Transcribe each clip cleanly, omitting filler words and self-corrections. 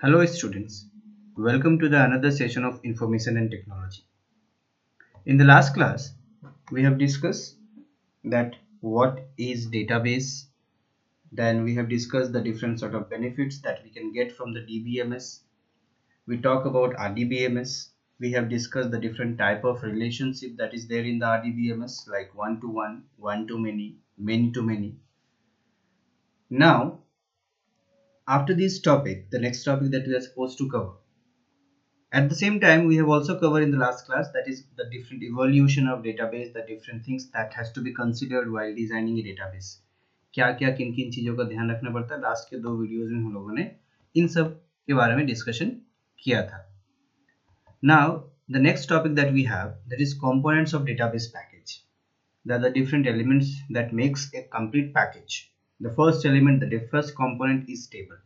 Hello students, welcome to the another session of information and technology. In the last class, we have discussed that what is database, then we have discussed the different sort of benefits that we can get from the DBMS. We talk about RDBMS. We have discussed the different type of relationship that is there in the RDBMS like one-to-one, one-to-many, many-to-many. Now, after this topic, the next topic that we are supposed to cover. At the same time, we have also covered in the last class, that is the different evolution of database, the different things that has to be considered while designing a database. क्या क्या किन किन चीज़ों का ध्यान रखना पड़ता है, लास्ट के दो वीडियोस में हम लोगों ने इन सब के बारे में डिस्कशन किया था. Now the next topic that we have, that is components of database package. They are the different elements that makes a complete package. The first element, the first component is table.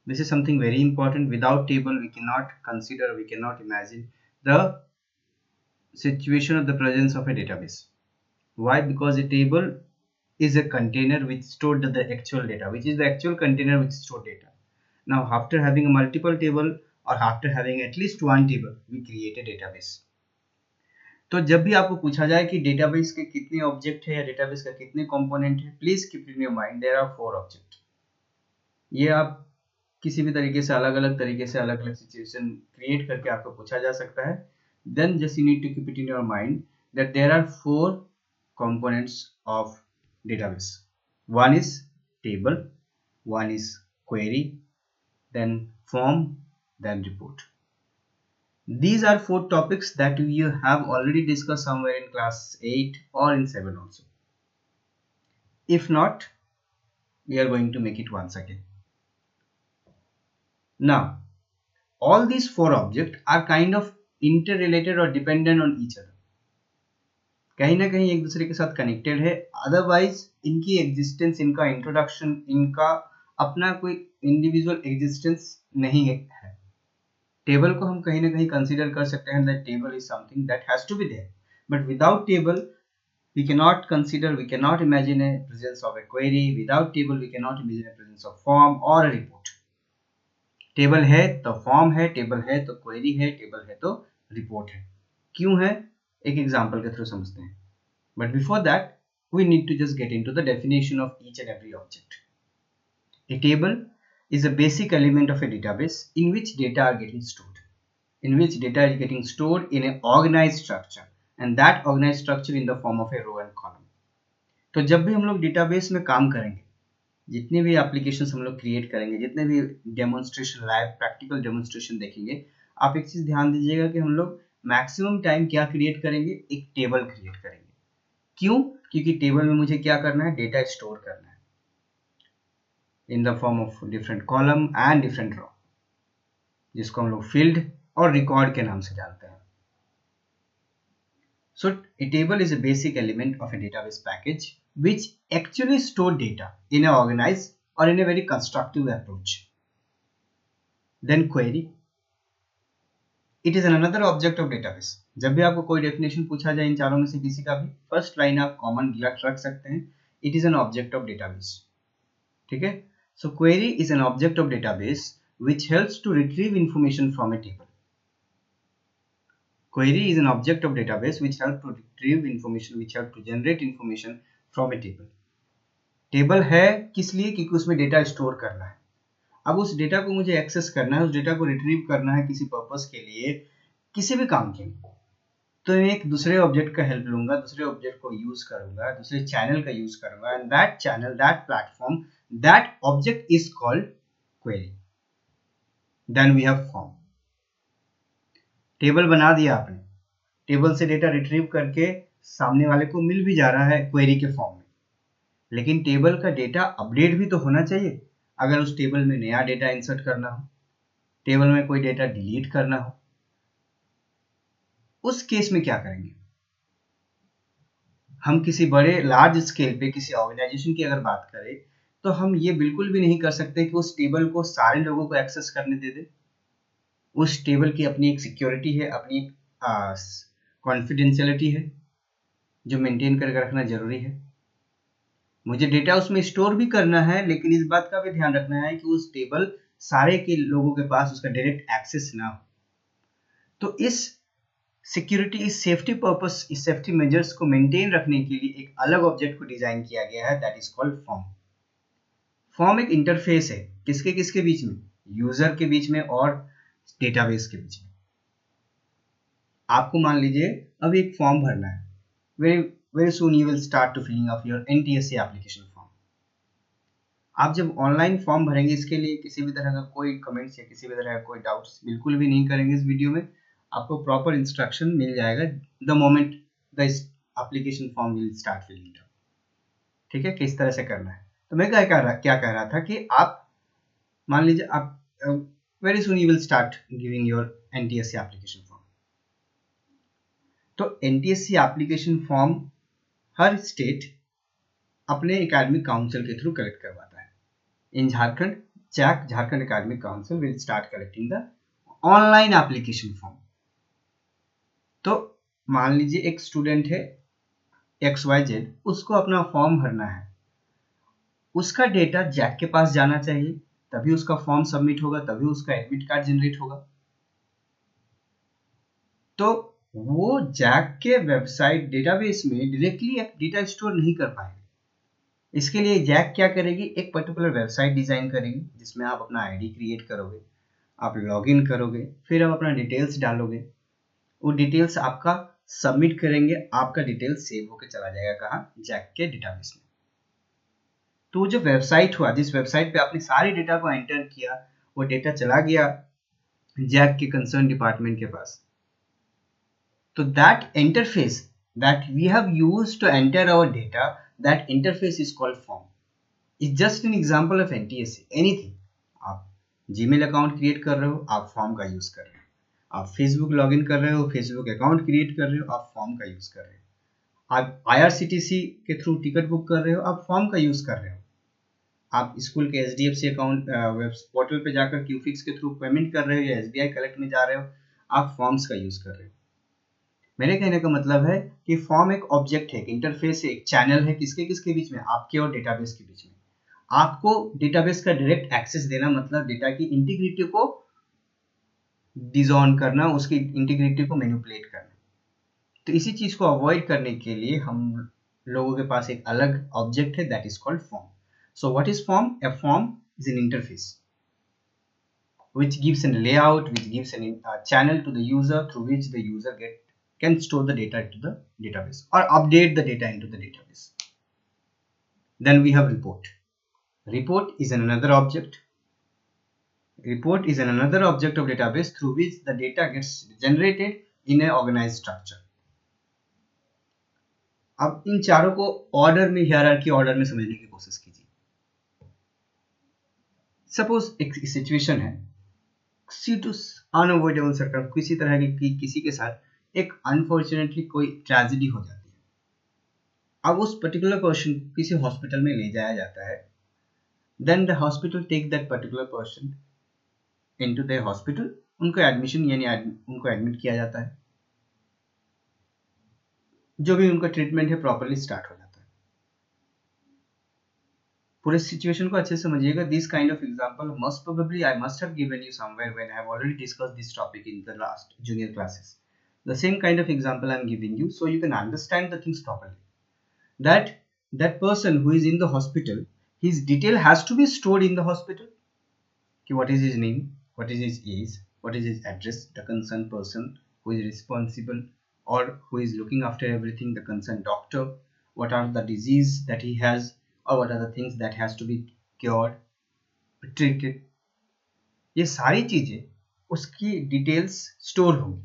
This is something very important. Without table, we cannot consider, we cannot imagine the situation of the presence of a database. Why? Because a table is a container which stored the actual data, which is the actual container which stored data. Now, after having a multiple table or after having at least one table, we create a database. तो जब भी आपको पूछा जाए कि database के कितने object है या डेटाबेस का कितने कंपोनेंट है, please keep in your mind there are 4 object. ये आप किसी भी तरीके से अलग अलग तरीके से अलग अलग सिचुएशन क्रिएट करके आपको पूछा जा सकता है. Then just you need to keep it in your mind that there are 4 components of database. One is table, one is query, then form, then report. These are 4 topics that you have already discussed somewhere in class 8 or in 7 also. If not, we are going to make it once again. Now, all these 4 objects are kind of interrelated or dependent on each other. कहीं ना कहीं एक दूसरे के साथ connected है, otherwise इनकी existence, इनका इंट्रोडक्शन, इनका अपना कोई इंडिविजुअल एग्जिस्टेंस नहीं है. टेबल को हम कहीं ना कहीं कंसीडर कर सकते हैं that table is something that has to be there, but without table we cannot consider, we cannot imagine a presence of a query. Without table we cannot imagine a presence of form or a report. Table है तो form है, table है तो query है, table है तो report है. क्यों है, एक एग्जांपल के थ्रू समझते हैं. But before that we need to just get into the definition of each and every object. A table is a basic element of a database in which data are getting stored, in which data is getting stored in an organized structure, and that organized structure in the form of a row and column. तो जब भी हम लोग database में काम करेंगे, जितने भी एप्लीकेशंस हम लोग क्रिएट करेंगे, जितने भी डेमोन्स्ट्रेशन, लाइव प्रैक्टिकल डेमोन्स्ट्रेशन देखेंगे, आप एक चीज ध्यान दीजिएगा कि हम लोग मैक्सिमम टाइम क्या क्रिएट करेंगे, एक टेबल क्रिएट करेंगे. क्यों? क्योंकि टेबल में मुझे क्या करना है, डेटा स्टोर करना है in the form of different column and different row, जिसको हम लोग फील्ड और रिकॉर्ड के नाम से जानते हैं. So a table is a basic element of a database package which actually store data in an organized or in a very constructive approach. Then query, it is another object of database. जब भी आपको कोई definition पूछा जाए इन चारों में से किसी का भी, फर्स्ट लाइन आप कॉमन रख सकते हैं, it is an object of database. ठीक है. So query is an object of database which helps to retrieve information from a table. Query is an object of database which help to retrieve information, which help to generate information from a table. Table है किस लिए? क्योंकि उसमें data store करना है. अब उस data को मुझे एक्सेस करना है, उस डेटा को रिट्रीव करना है किसी पर्पस के लिए, किसी भी काम के लिए, तो मैं एक दूसरे ऑब्जेक्ट का हेल्प लूंगा, दूसरे ऑब्जेक्ट को यूज करूंगा, दूसरे चैनल का यूज करूंगा, and that channel, that platform, that object is called query. Then we have form. Table बना दिया आपने, टेबल से डेटा रिट्रीव करके सामने वाले को मिल भी जा रहा है क्वेरी के फॉर्म में, लेकिन टेबल का डेटा अपडेट भी तो होना चाहिए. अगर उस टेबल में नया डेटा इंसर्ट करना हो, टेबल में कोई डेटा डिलीट करना हो, उस केस में क्या करेंगे हम? किसी बड़े लार्ज स्केल पे किसी ऑर्गेनाइजेशन की अगर बात करें, तो हम ये बिल्कुल भी नहीं कर सकते कि उस टेबल को सारे लोगों को एक्सेस करने दे दे. उस टेबल की अपनी एक सिक्योरिटी है, अपनी कॉन्फिडेंशियलिटी है जो मेंटेन करके रखना जरूरी है. मुझे डेटा उसमें स्टोर भी करना है, लेकिन इस बात का भी ध्यान रखना है कि उस टेबल सारे के लोगों के पास उसका डायरेक्ट एक्सेस ना हो। तो इस सिक्योरिटी, इस सेफ्टी पर्पस, इस सेफ्टी मेजर्स को मेंटेन रखने के लिए एक अलग ऑब्जेक्ट को डिजाइन किया गया है, that is called form. Form एक इंटरफेस है, किसके किसके बीच में, यूजर के बीच में और डेटाबेस के बीच में। आपको मान लीजिए अब एक फॉर्म भरना है, very very soon you will start to filling of your NTSC application form. आप जब ऑनलाइन फॉर्म भरेंगे, इसके लिए किसी भी तरह का कोई कमेंट्स या किसी भी तरह का कोई डाउट्स बिल्कुल भी नहीं करेंगे इस वीडियो में। आपको प्रॉपर इंस्ट्रक्शन मिल जाएगा the moment the application form will start filling. ठीक है, किस तरह से करना है। तो मैं क्या कह रहा था कि आप मान लीजिए आप very soon you will start giving your NTSC application form. तो एनटीएससी एप्लीकेशन फॉर्म हर स्टेट अपने एकेडमिक काउंसिल के थ्रू कलेक्ट करवाता है। In Jharkhand, JAC Jharkhand academic council will start collecting the online application form. तो मान लीजिए एक स्टूडेंट है XYZ, उसको अपना फॉर्म भरना है, उसका डेटा जैक के पास जाना चाहिए, तभी उसका फॉर्म सबमिट होगा, तभी उसका एडमिट कार्ड जनरेट होगा। तो वो जैक के वेबसाइट डेटाबेस में डायरेक्टली एक डेटा स्टोर नहीं कर पाएगा। इसके लिए जैक क्या करेगी, एक पर्टिकुलर वेबसाइट डिजाइन करेगी जिसमें आप अपना आईडी क्रिएट करोगे, आप लॉगिन करोगे, फिर आप अपना डिटेल्स डालोगे, वो डिटेल्स आपका सबमिट करेंगे, आपका डिटेल्स सेव होकर चला जाएगा कहाँ, जैक के डेटाबेस में। तो जो वेबसाइट हुआ, जिस वेबसाइट पे आपने सारे डेटा को एंटर किया, वो डेटा चला गया जैक के कंसर्न डिपार्टमेंट के पास। तो that interface that we have used to enter our data, that interface is called form. It's just an example of NTSC. Anything, आप जीमेल अकाउंट क्रिएट कर रहे हो, आप फॉर्म का यूज कर रहे हो, आप फेसबुक लॉगिन कर रहे हो, फेसबुक अकाउंट क्रिएट कर रहे हो, आप फॉर्म का यूज कर रहे हो, आप IRCTC के थ्रू टिकट बुक कर रहे हो, आप फॉर्म का यूज कर रहे हो, आप स्कूल के HDFC अकाउंट वेब पोर्टल पे जाकर क्यूफिक्स के थ्रू पेमेंट कर रहे हो या SBI कलेक्ट में जा रहे हो, आप फॉर्म्स का यूज कर रहे हो। मेरे कहने का मतलब है कि फॉर्म एक ऑब्जेक्ट है, एक इंटरफेस है, एक चैनल है, किसके किसके बीच में, आपके और डेटाबेस के बीच में। आपको डेटाबेस का डायरेक्ट एक्सेस देना मतलब डेटा की इंटीग्रिटी को डिसऑन करना, उसकी इंटीग्रिटी को मैनिपुलेट करना। तो इसी चीज को अवॉइड करने के लिए हम लोगों के पास एक अलग ऑब्जेक्ट है, that is called form. So what is form? A form is an interface which gives a layout, which gives a channel to the user through which the user can store the data into the database or update the data into the database. Then we have report. Report is another object. Report is another object of database through which the data gets generated in an organized structure. अब इन चारों को order में, hierarchy order में समझने की कोशिश कीजिए। Suppose एक सिचुएशन है, अनअवॉइडेबल सर्कम, किसी तरह की किसी के साथ एक अनफॉर्चुनेटली कोई ट्रेजेडी हो जाती है। अब उस पर्टिकुलर पर्सन को किसी हॉस्पिटल में ले जाया जाता है। Then the hospital take that particular person into the hospital, उनको एडमिशन यानी उनको एडमिट किया जाता है, जो भी उनका ट्रीटमेंट है प्रॉपर्ली स्टार्ट हो जाता है। पूरे सिचुएशन को अच्छे से समझिएगा। This kind of example most probably I must have given you somewhere when I have already discussed this topic in the last junior classes. The same kind of example I am giving you so you can understand the things properly. That person who is in the hospital, his detail has to be stored in the hospital. What is his name, what is his age, what is his address, the concerned person who is responsible or who is looking after everything, the concerned doctor, what are the disease that he has or what are the things that has to be cured, treated. ये सारी चीजें उसकी details store होंगी।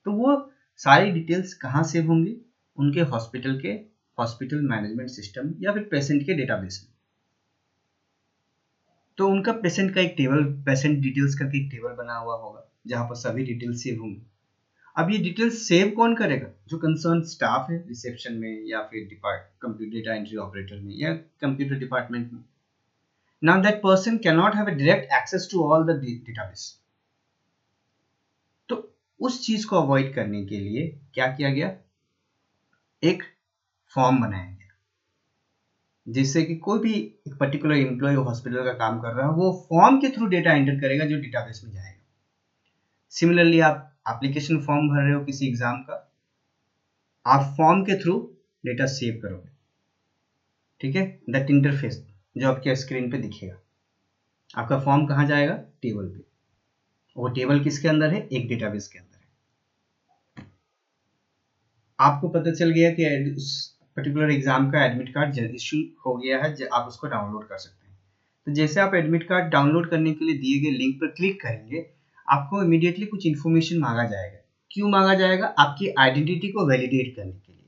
तो वो सारी details कहाँ save होंगी? उनके हॉस्पिटल मैनेजमेंट सिस्टम या फिर पेशेंट के डेटाबेस में। तो उनका पेशेंट का एक टेबल, पेशेंट डिटेल्स करके एक टेबल बना हुआ होगा जहां पर सभी डिटेल्स सेव होंगी। अब ये डिटेल्स सेव कौन करेगा? जो कंसर्न स्टाफ है रिसेप्शन में या फिर कंप्यूटर डेटा एंट्री ऑपरेटर में या कंप्यूटर डिपार्टमेंट में। Now that person can not have a direct access to all the database. तो उस चीज को अवॉइड करने के लिए क्या किया गया? एक फॉर्म बनाया गया। जिससे कि कोई भी एक पर्टिकुलर एम्प्लॉय हॉस्पिटल का काम कर रहा है वो फॉर्म के थ्रू डेटा एंटर करेगा जो डेटाबेस में जाएगा। सिमिलरली आप एप्लीकेशन फॉर्म भर रहे हो किसी एग्जाम का, आप फॉर्म के थ्रू डेटा सेव करोगे, ठीक है। दैट इंटरफेस जो आपके स्क्रीन पे दिखेगा, आपका फॉर्म कहाँ जाएगा, टेबल पे। वो टेबल किसके अंदर है, एक डेटाबेस के अंदर है। आपको पता चल गया कि उस पर्टिकुलर एग्जाम का एडमिट कार्ड इश्यू हो गया है, आप उसको डाउनलोड कर सकते हैं। तो जैसे आप एडमिट कार्ड डाउनलोड करने के लिए दिए गए लिंक पर क्लिक करेंगे, आपको इमीडिएटली कुछ इन्फॉर्मेशन मांगा जाएगा। क्यों मांगा जाएगा, आपकी आइडेंटिटी को वैलिडेट करने के लिए।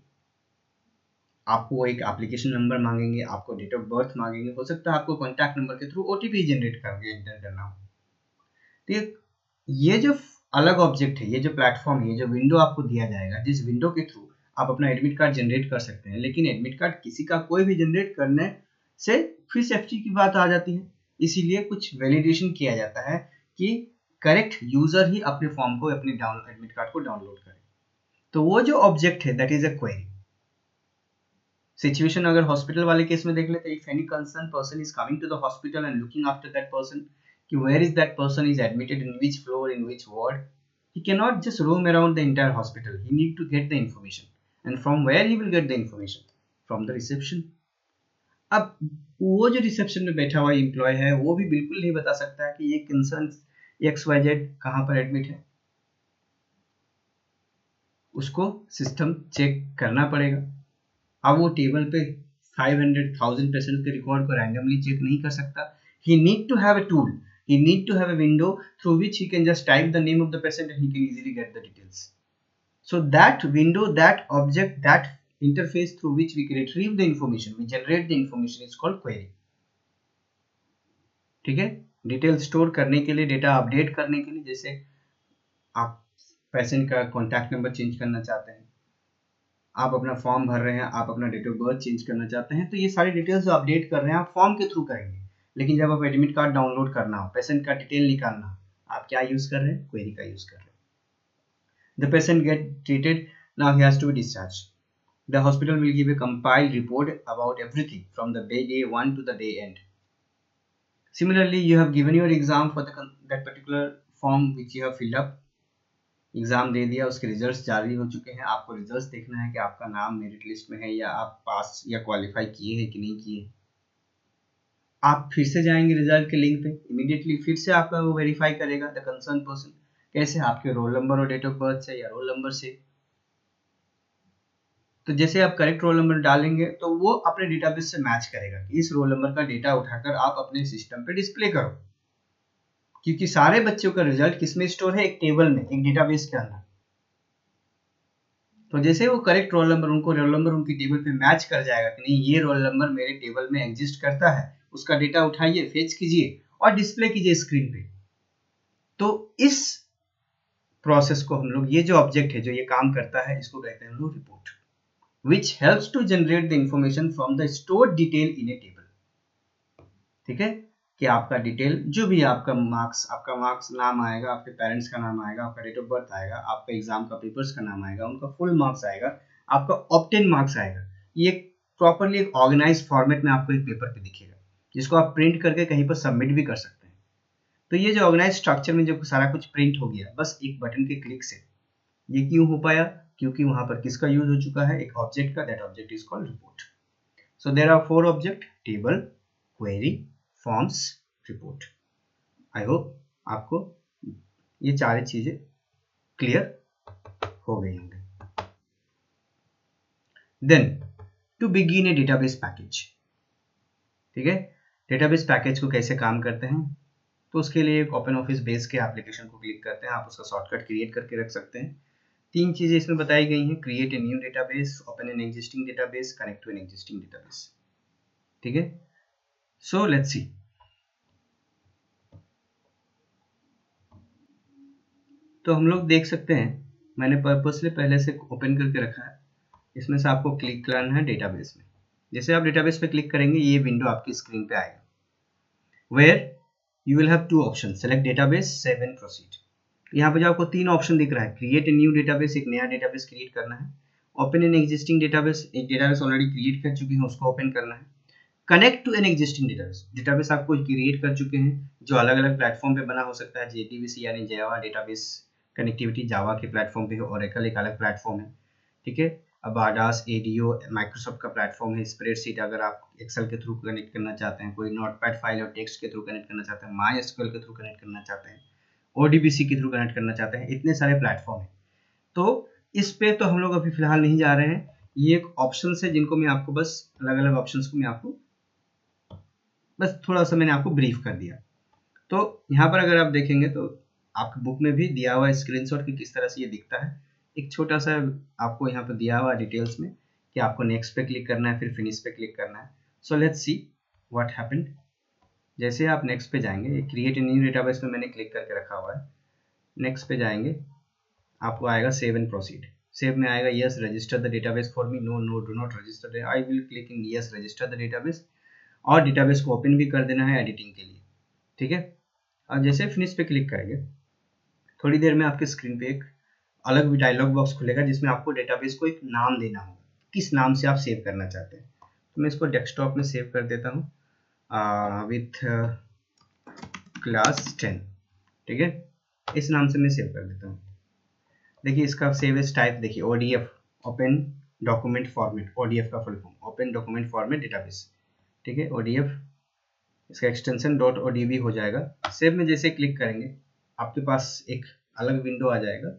आपको एक एप्लीकेशन नंबर मांगेंगे, आपको डेट ऑफ बर्थ मांगेंगे, हो सकता है आपको कॉन्टैक्ट नंबर के थ्रू ओटीपी जनरेट करके एंटर करना हो। तो ये जो अलग ऑब्जेक्ट है, ये जो प्लेटफॉर्म है, ये जो विंडो आपको दिया जाएगा, जिस विंडो के थ्रू आप अपना एडमिट कार्ड जनरेट कर सकते हैं। लेकिन एडमिट कार्ड किसी का कोई भी जनरेट करने से फिर सेफ्टी की बात आ जाती है, इसीलिए कुछ वैलिडेशन किया जाता है कि करेक्ट यूजर ही अपने फॉर्म को, अपने एडमिट कार्ड को डाउनलोड करे। तो वो जो ऑब्जेक्ट है that is a query. Situation अगर हॉस्पिटल वाले केस में देख लेते, if any concern person is coming to the hospital and looking after that person कि where is that person is admitted, in which floor, in which ward, he cannot just roam around the entire hospital. He need to get the information, and from where he will get the information, from the reception. अब वो जो reception में बैठा हुआ employ है वो भी बिल्कुल नहीं बता सकता है कि ये कंसर्न XYZ कहाँ पर एडमिट है। उसको सिस्टम चेक करना पड़ेगा। अब वो टेबल पे 500,000 पेशेंट के रिकॉर्ड को रैंडमली चेक नहीं कर सकता। He need to have a tool. He need to have a window through which he can just type the name of the patient and he can easily get the details. So that window, that object, that interface through which we can retrieve the information, we generate the information is called query. ठीक है। Detail store करने के लिए, data update करने के लिए, जैसे आप पेशेंट का कॉन्टैक्ट नंबर चेंज करना चाहते हैं, आप अपना फॉर्म भर रहे हैं, आप अपना डेट ऑफ बर्थ चेंज करना चाहते हैं, तो ये सारी डिटेल्स जो अपडेट कर रहे हैं आप फॉर्म के थ्रू करेंगे। लेकिन जब आप एडमिट कार्ड डाउनलोड करना हो, पेशेंट का डिटेल निकालना हो, आप क्या यूज कर रहे हैं, क्वेरी का यूज कर रहे हैं। The patient get treated, now he has to be discharged. The hospital will give a compiled report about everything from the day 1 to the day end. Similarly, you have given your exam for that particular form which you have filled up. Exam दे दिया, उसके results जारी हो चुके हैं, आपको results देखना है कि आपका नाम मेरिट लिस्ट में है या आप पास या क्वालिफाई किए हैं कि नहीं किए। आप फिर से जाएंगे रिजल्ट के लिंक पे, इमीडिएटली फिर से आपका वो वेरीफाई करेगा द कंसर्न पर्सन। कैसे, आपके रोल नंबर और डेट ऑफ बर्थ से या रोल नंबर से। तो जैसे आप करेक्ट रोल नंबर डालेंगे तो वो अपने डेटाबेस से मैच करेगा कि इस रोल नंबर का डेटा उठाकर आप अपने सिस्टम पे डिस्प्ले करो, क्योंकि सारे बच्चों का रिजल्ट किसमें स्टोर है, एक टेबल में, एक डेटाबेस के अंदर। तो जैसे वो करेक्ट रोल नंबर, उनको रोल नंबर उनकी टेबल पे मैच कर जाएगा कि नहीं ये रोल नंबर मेरे टेबल में एग्जिस्ट करता है, उसका डेटा उठाइए, फेच कीजिए और डिस्प्ले कीजिए स्क्रीन पे। तो इस प्रोसेस को हम लोग, ये जो ऑब्जेक्ट है जो ये काम करता है, इसको कहते हैं हम लोग report, which helps to generate the information from the stored detail in a table. ठीक है, कि आपका डिटेल जो भी आपका मार्क्स नाम आएगा, आपके पेरेंट्स का नाम आएगा, आपका डेट ऑफ बर्थ आएगा, आपका एग्जाम का पेपर्स का नाम आएगा, उनका फुल मार्क्स आएगा, आपका ऑब्टेन मार्क्स आएगा। ये प्रॉपरली एक ऑर्गेनाइज फॉर्मेट में आपको एक पेपर पे दिखेगा, जिसको आप प्रिंट करके कहीं पर सबमिट भी कर सकते हैं। तो ये जो ऑर्गेनाइज स्ट्रक्चर में जो सारा कुछ प्रिंट हो गया बस एक बटन के क्लिक से, ये क्यों हो पाया, क्योंकि वहां पर किसका यूज हो चुका है, एक ऑब्जेक्ट का, that object is called report. So there are 4 object, table, query, forms, report. I hope आपको ये चार चीजें क्लियर हो गई होंगी। Then to begin a database package, ठीक है, डेटाबेस पैकेज को कैसे काम करते हैं, तो उसके लिए एक ओपन ऑफिस बेस के एप्लीकेशन को क्लिक करते हैं, आप उसका शॉर्टकट क्रिएट करके रख सकते हैं। 3 चीजें इसमें बताई गई हैं, create a new database, open an existing database, connect to an existing database. ठीक है, सो लेट्स सी। तो हम लोग देख सकते हैं, मैंने पर्पसली पहले से ओपन करके रखा है, इसमें से आपको क्लिक करना है डेटाबेस में। जैसे आप डेटाबेस पे क्लिक करेंगे ये विंडो आपकी स्क्रीन पे आएगा, where you will have 2 option, select database, save and proceed. यहाँ पे जो आपको 3 ऑप्शन दिख रहा है, क्रिएट ए न्यू डेटाबेस, एक नया डेटाबेस क्रिएट करना है, ओपन एन एग्जिस्टिंग डेटाबेस, एक डेटाबेस ऑलरेडी क्रिएट कर चुके हैं उसको ओपन करना है, connect to an existing database. Database आपको क्रिएट कर चुके हैं जो अलग अलग प्लेटफॉर्म पे बना हो सकता है, JDBC यानी जावा डेटाबेस कनेक्टिविटी जावा के प्लेटफॉर्म पे है, ओरेकल एक अलग प्लेटफॉर्म है, ठीक है। अब आडास ADO माइक्रोसॉफ्ट का प्लेटफॉर्म है, स्प्रेडशीट अगर आप एक्सेल के थ्रू कनेक्ट करना चाहते हैं, कोई नोटपैड फाइल और टेक्स्ट के थ्रू कनेक्ट करना चाहते हैं, MySQL के थ्रू कनेक्ट करना चाहते हैं, ODBC के थ्रू कनेक्ट करना चाहते हैं, इतने सारे प्लेटफॉर्म हैं। तो इस पे तो हम लोग अभी फिलहाल नहीं जा रहे हैं, ये एक ऑप्शन है जिनको मैं आपको बस अलग अलग ऑप्शन को मैं आपको बस थोड़ा सा मैंने आपको ब्रीफ कर दिया। तो यहाँ पर अगर आप देखेंगे तो आपकी बुक में भी दिया हुआ स्क्रीनशॉट कि किस तरह से ये दिखता है। एक छोटा सा आपको यहाँ पर दिया हुआ डिटेल्स में कि आपको नेक्स्ट पे क्लिक करना है, फिर फिनिश पे क्लिक करना है। So let's see what happened. जैसे आप नेक्स्ट पे जाएंगे, क्रिएट ए न्यू डेटाबेस में मैंने क्लिक करके रखा हुआ है। नेक्स्ट पे जाएंगे, आपको आएगा सेव एंड प्रोसीड। सेव में आएगा yes register the database for me, no no do not register, I will click in yes register the database, और डेटाबेस को ओपन भी कर देना है एडिटिंग के लिए, ठीक है। और जैसे फिनिश पे क्लिक करेंगे, थोड़ी देर में आपके स्क्रीन पे एक अलग भी डायलॉग बॉक्स खुलेगा जिसमें आपको डेटाबेस को एक नाम देना होगा, किस नाम से आप सेव करना चाहते हैं। तो मैं इसको डेस्कटॉप में सेव कर देता हूँ विथ क्लास 10, ठीक है, इस नाम से मैं सेव कर देता हूँ। देखिए इसका सेव एज टाइप देखिए ODF, open document format, ODF का full form open document format database, ठीक है, ODF, इसका एक्सटेंशन .odb हो जाएगा। सेव में जैसे क्लिक करेंगे आपके पास एक अलग विंडो आ जाएगा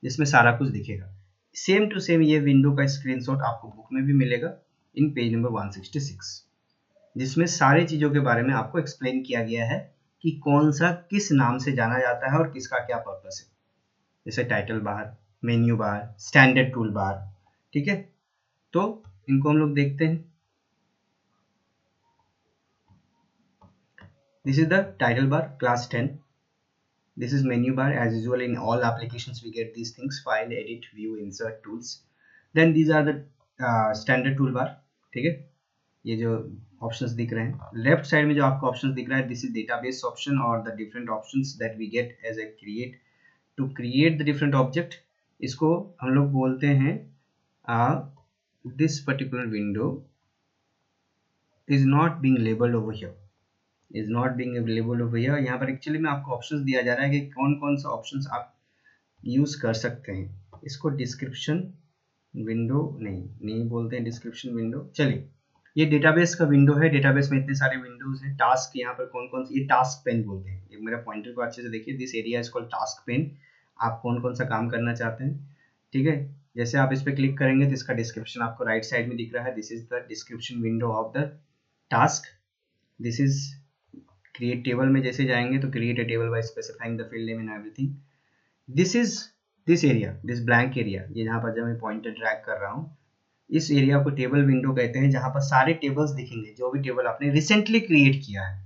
जिसमें सारा कुछ दिखेगा। सेम टू सेम ये विंडो का स्क्रीनशॉट आपको बुक में भी मिलेगा इन पेज नंबर 166, जिसमें सारी चीज़ों के बारे में आपको एक्सप्लेन किया गया है कि कौन सा किस नाम से जाना जाता है और किसका क्या पर्पस है, जैसे title bar, menu bar, standard tool bar, ठीक है। तो इनको हम लोग देखते हैं। This is the title bar, class 10. This is menu bar. As usual in all applications we get these things: file, edit, view, insert, tools. Then these are the standard toolbar, ठीक है। ये जो ऑप्शंस दिख रहे हैं left side में, जो आपको ऑप्शंस दिख रहा है, दिस इज डेटाबेस ऑप्शन और the different options that we get as a create to create the different object. इसको हम लोग बोलते हैं this particular window is not being labelled over here, is not being available over here. यहाँ पर actually में आपको ऑप्शंस दिया जा रहा है कि कौन कौन सा ऑप्शंस आप यूज कर सकते हैं। इसको डिस्क्रिप्शन विंडो नहीं बोलते हैं, डिस्क्रिप्शन विंडो। चलिए ये डेटाबेस का विंडो है, डेटाबेस में इतने सारे विंडोज हैं। टास्क यहाँ पर कौन कौन से, ये टास्क पेन बोलते हैं, ये मेरा पॉइंटर को अच्छे से देखिए, this area is called task pen. आप कौन कौन सा काम करना चाहते हैं, ठीक है। जैसे आप इस पर क्लिक करेंगे तो इसका डिस्क्रिप्शन आपको राइट साइड में दिख रहा है, this is the description window of the task. This is create table में जैसे जाएंगे तो create a table by specifying the field name and everything. This is this area, this blank area, ये जहाँ पर जब मैं पॉइंटर ड्रैग कर रहा हूँ, इस एरिया को टेबल विंडो कहते हैं, जहाँ पर सारे टेबल्स दिखेंगे, जो भी टेबल आपने रिसेंटली क्रिएट किया है,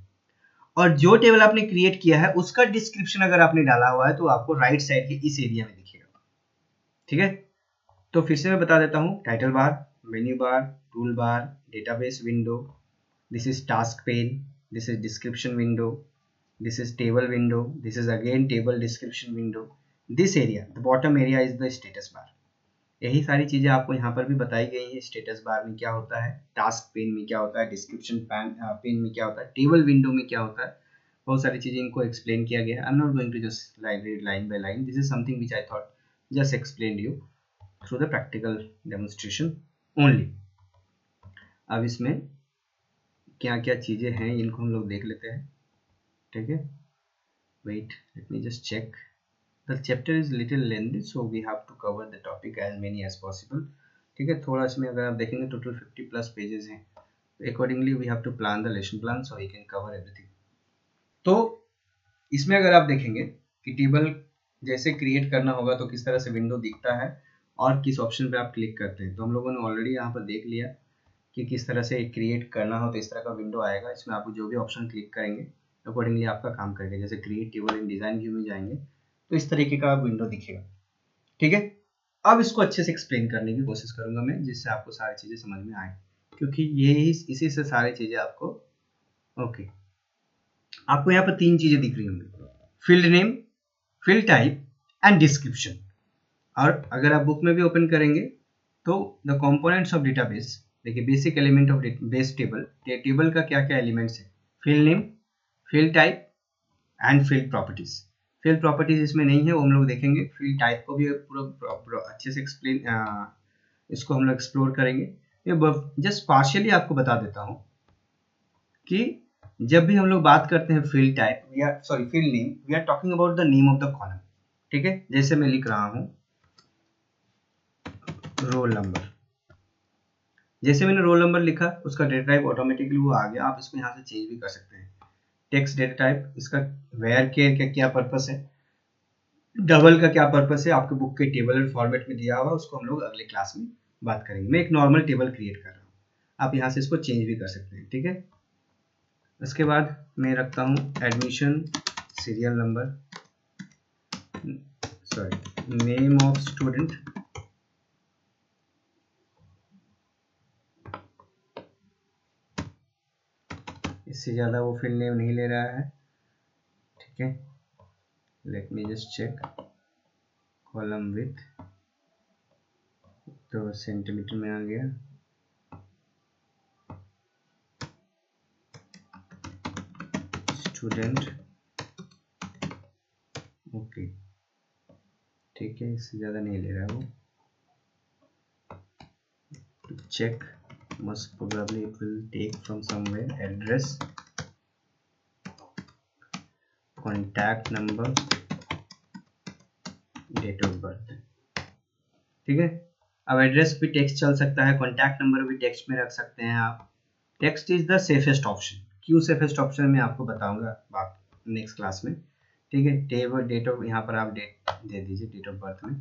और जो टेबल आपने क्रिएट किया है उसका डिस्क्रिप्शन अगर आपने डाला हुआ है तो आपको राइट साइड के इस एरिया में दिखेगा, ठीक है। तो फिर से मैं बता देता हूँ, title bar, menu bar, tool bar, database window, this is task pen, this is description window, this is table window, this is again table description window, this area the bottom area is the status bar। यही सारी चीजें आपको यहाँ पर भी बताई गई है। स्टेटस बार में क्या होता है, टास्क पेन में क्या होता है, डिस्क्रिप्शन पेन में क्या होता है, टेबल विंडो में क्या होता है, बहुत सारी चीजें इनको एक्सप्लेन किया गया है। I am not going to just read line by line, this is something which I thought just explain you through the practical demonstration only. अब इसमें क्या क्या चीज़ें हैं इनको हम लोग देख लेते हैं, ठीक है। Wait, let me just check, the chapter is little lengthy so we have to cover the topic as many as possible, ठीक है। थोड़ा इसमें अगर आप देखेंगे टोटल 50+ पेजेस हैं, accordingly we have to plan the lesson plan so we can cover everything. तो इसमें अगर आप देखेंगे कि टेबल जैसे क्रिएट करना होगा तो किस तरह से विंडो दिखता है और किस ऑप्शन पे आप क्लिक करते हैं, तो हम लोगों ने ऑलरेडी यहाँ पर देख लिया कि किस तरह से क्रिएट करना हो तो इस तरह का विंडो आएगा। इसमें आप जो भी ऑप्शन क्लिक करेंगे अकॉर्डिंगली आपका काम करेगा। जैसे क्रिएट टेबल इन डिजाइन व्यू में जाएंगे तो इस तरीके का विंडो दिखेगा, ठीक है। अब इसको अच्छे से एक्सप्लेन करने की कोशिश करूंगा मैं, जिससे आपको सारी चीजें समझ में आए, क्योंकि ये इसी से सारी चीजें आपको ओके। आपको यहाँ पर 3 चीजें दिख रही होंगी, field name, field type and description. और अगर आप बुक में भी ओपन करेंगे तो द कंपोनेंट्स ऑफ डेटाबेस देखिए basic element of base table, table का क्या क्या एलिमेंट्स है, field name, field type and field properties. Field properties इसमें नहीं है, वो हम लोग देखेंगे। फील्ड टाइप को भी पूरा अच्छे से एक्सप्लेन, इसको हम लोग एक्सप्लोर करेंगे। ये जस्ट पार्शियली आपको बता देता हूँ कि जब भी हम लोग बात करते हैं field type, we are sorry field name, we are talking about the name of the column. ठीक है, जैसे मैं लिख रहा हूँ रोल नंबर, जैसे मैंने रोल नंबर लिखा, उसका डेटा टाइप ऑटोमेटिकली वो आ गया। आप इसको यहाँ से चेंज भी कर सकते हैं। टेक्स्ट डेटा टाइप, इसका वेयर केयर का क्या पर्पस है, डबल का क्या पर्पस है, आपके बुक के टेबल फॉर्मेट में दिया हुआ, उसको हम लोग अगले क्लास में बात करेंगे। मैं एक नॉर्मल टेबल क्रिएट कर रहा हूँ, आप यहाँ से इसको चेंज भी कर सकते हैं। ठीक है, उसके बाद मैं रखता हूँ admission serial number, sorry name of student, इससे ज़्यादा वो फील्ड नेम नहीं ले रहा है। ठीक है, let me just check column with, तो सेंटीमीटर में आ गया। स्टूडेंट, ओके ठीक है, इससे ज़्यादा नहीं ले रहा वो। to check, most probably it will take from somewhere, address, contact number, date of birth। ठीक है, अब एड्रेस भी टेक्स्ट चल सकता है, कॉन्टैक्ट नंबर भी टेक्स्ट में रख सकते हैं आप। Text is the safest option. क्यों सेफेस्ट ऑप्शन मैं आपको बताऊंगा बात नेक्स्ट क्लास में। ठीक है, टेबल डेट ऑफ, यहाँ पर आप डेट दे दीजिए, डेट ऑफ बर्थ में।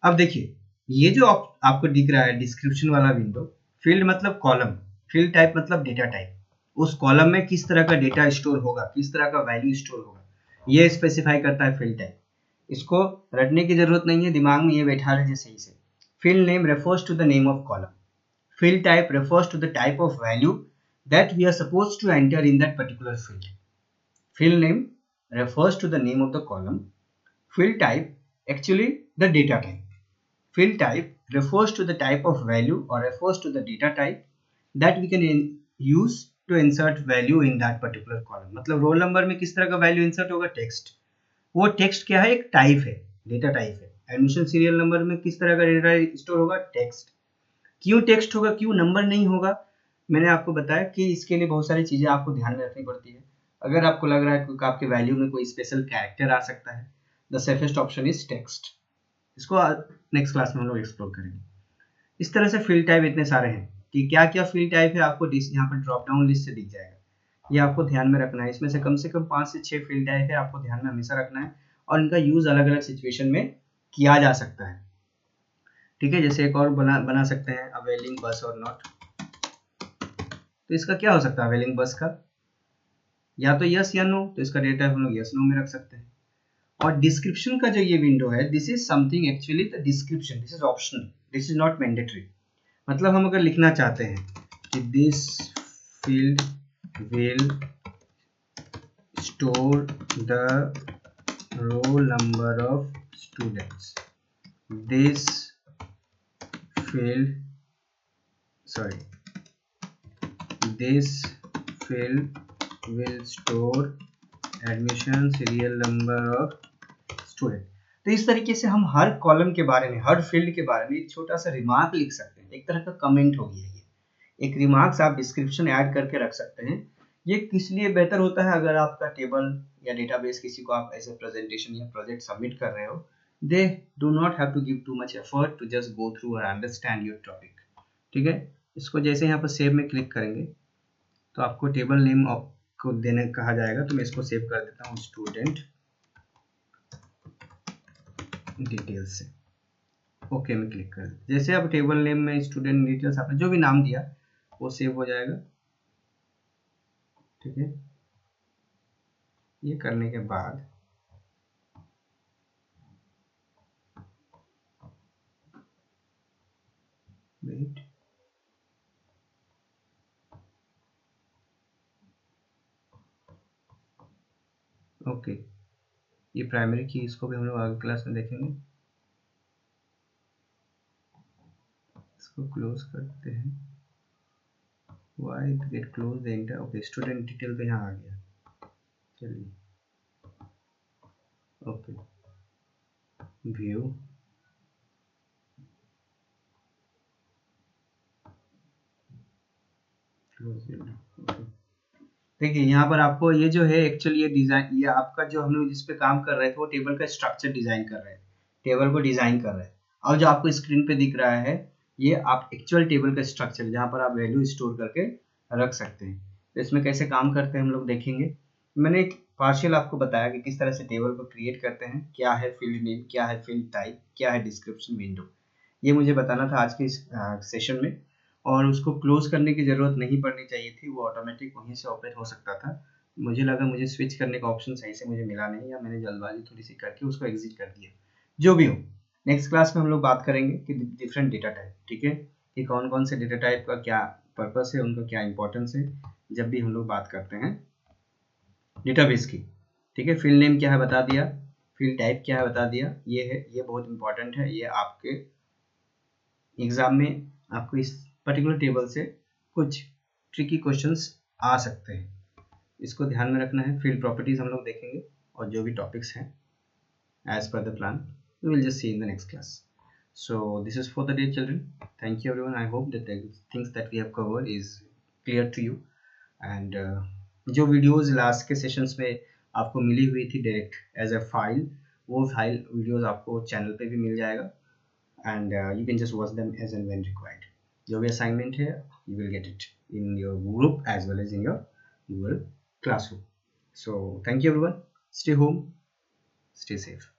अब देखिए ये जो आपको दिख रहा है डिस्क्रिप्शन वाला विंडो, फील्ड मतलब कॉलम, फील्ड टाइप मतलब डेटा टाइप, उस कॉलम में किस तरह का डेटा स्टोर होगा, किस तरह का वैल्यू स्टोर होगा, ये स्पेसिफाई करता है फील्ड टाइप। इसको रटने की जरूरत नहीं है, दिमाग में ये बैठा लीजिए सही से। Field name refers to the name of column. Field type refers to the type of value that we are supposed to enter in that particular field. Field name refers to the name of the column. Field type actually the data type. Field type refers to the type of value or refers to the data type that we can use to insert value in that particular column. मतलब roll number में किस तरह का value insert होगा, text. वो text क्या है, एक टाइप है, डेटा टाइप है। एडमिशन सीरियल नंबर में किस तरह का डेटा स्टोर होगा, टेक्स्ट। क्यों टेक्स्ट होगा, क्यों नंबर नहीं होगा, मैंने आपको बताया कि इसके लिए बहुत सारी चीजें आपको ध्यान में रखनी पड़ती है। अगर आपको लग रहा है कि आपके वैल्यू में कोई स्पेशल कैरेक्टर आ सकता है, the safest option is text. इसको नेक्स्ट क्लास में हम लोग एक्सप्लोर करेंगे। इस तरह से फील्ड टाइप इतने सारे हैं कि क्या क्या फील्ड टाइप है आपको यहाँ पर ड्रॉप डाउन लिस्ट से दिख जाएगा। ये आपको ध्यान में रखना है। इसमें से कम 5 से 6 फील्ड टाइप है, आपको ध्यान में हमेशा रखना है, और इनका यूज अलग अलग सिचुएशन में किया जा सकता है। ठीक है, जैसे एक और बना सकते हैं अवेलिंग बस और नॉट। तो इसका क्या हो सकता है अवेलिंग बस का, या तो यस या नो, तो इसका डेटा हम लोग यस नो में रख सकते हैं। और डिस्क्रिप्शन का जो ये विंडो है, this is something actually the description, this is optional, this is not mandatory. मतलब हम अगर लिखना चाहते हैं कि this field will store the roll number of students, this field will store admission serial number of student। तो इस तरीके से हम हर कॉलम के बारे में, हर फील्ड के बारे में एक छोटा सा रिमार्क लिख सकते हैं, एक तरह का कमेंट हो गया। ये एक रिमार्क्स आप डिस्क्रिप्शन ऐड करके रख सकते हैं। ये किस लिए बेहतर होता है, अगर आपका टेबल या डेटाबेस किसी को आप ऐसे प्रेजेंटेशन या प्रोजेक्ट सबमिट कर रहे हो, they do not have to give too much effort to just go through और अंडरस्टैंड योर टॉपिक। ठीक है, इसको जैसे यहाँ पर सेव में क्लिक करेंगे तो आपको टेबल नेम को देने कहा जाएगा। तो मैं इसको सेव कर देता हूँ स्टूडेंट डिटेल्स से, ओके में क्लिक कर दें। जैसे अब टेबल नेम में स्टूडेंट डिटेल्स आपने जो भी नाम दिया वो सेव हो जाएगा। ठीक है, ये करने के बाद वेट, ओके, ये प्राइमरी की, इसको भी हम लोग आगे क्लास में देखेंगे। इसको क्लोज करते हैं। Why get close the enter, okay student detail तो यहाँ आ गया, चलिए ओके व्यू ओके। देखिए यहाँ पर आपको ये जो है एक्चुअली ये डिजाइन, ये आपका जो हम लोग जिस पे काम कर रहे थे वो टेबल का स्ट्रक्चर डिजाइन कर रहे हैं, टेबल को डिजाइन कर रहे हैं। और जो आपको स्क्रीन पे दिख रहा है ये आप एक्चुअल टेबल का स्ट्रक्चर जहाँ पर आप वैल्यू स्टोर करके रख सकते हैं। तो इसमें कैसे काम करते हैं हम लोग देखेंगे। मैंने एक पार्शियल आपको बताया कि किस तरह से टेबल को क्रिएट करते हैं, क्या है फील्ड नेम, क्या है फील्ड टाइप, क्या है डिस्क्रिप्शन विंडो, ये मुझे बताना था आज के इस सेशन में। और उसको क्लोज करने की ज़रूरत नहीं पड़नी चाहिए थी, वो ऑटोमेटिक वहीं से ऑपरेट हो सकता था। मुझे लगा मुझे स्विच करने का ऑप्शन सही से मुझे मिला नहीं, या मैंने जल्दबाजी थोड़ी सी करके उसको एग्जिट कर दिया। जो भी हो, नेक्स्ट क्लास में हम लोग बात करेंगे कि डिफरेंट डेटा टाइप, ठीक है, कि कौन कौन से डेटा टाइप का क्या पर्पस है, उनका क्या इंपॉर्टेंस है जब भी हम लोग बात करते हैं डेटाबेस की। ठीक है, फील्ड नेम क्या है बता दिया, फील्ड टाइप क्या है बता दिया, ये है, ये बहुत इंपॉर्टेंट है, ये आपके एग्जाम में आपको इस पर्टिकुलर टेबल से कुछ ट्रिकी क्वेश्चंस आ सकते हैं, इसको ध्यान में रखना है। फील्ड प्रॉपर्टीज हम लोग देखेंगे और जो भी टॉपिक्स हैं as per the plan we will just see in the next class. So this is for the day children. Thank you everyone. I hope that the things that we have covered is clear to you. And जो videos last के sessions में आपको मिली हुई थी direct as a file, वो file videos आपको channel पे भी मिल जाएगा, and you can just watch them as and when required. जो भी assignment है you will get it in your group as well as in your Google Classroom. So thank you everyone. Stay home, stay safe.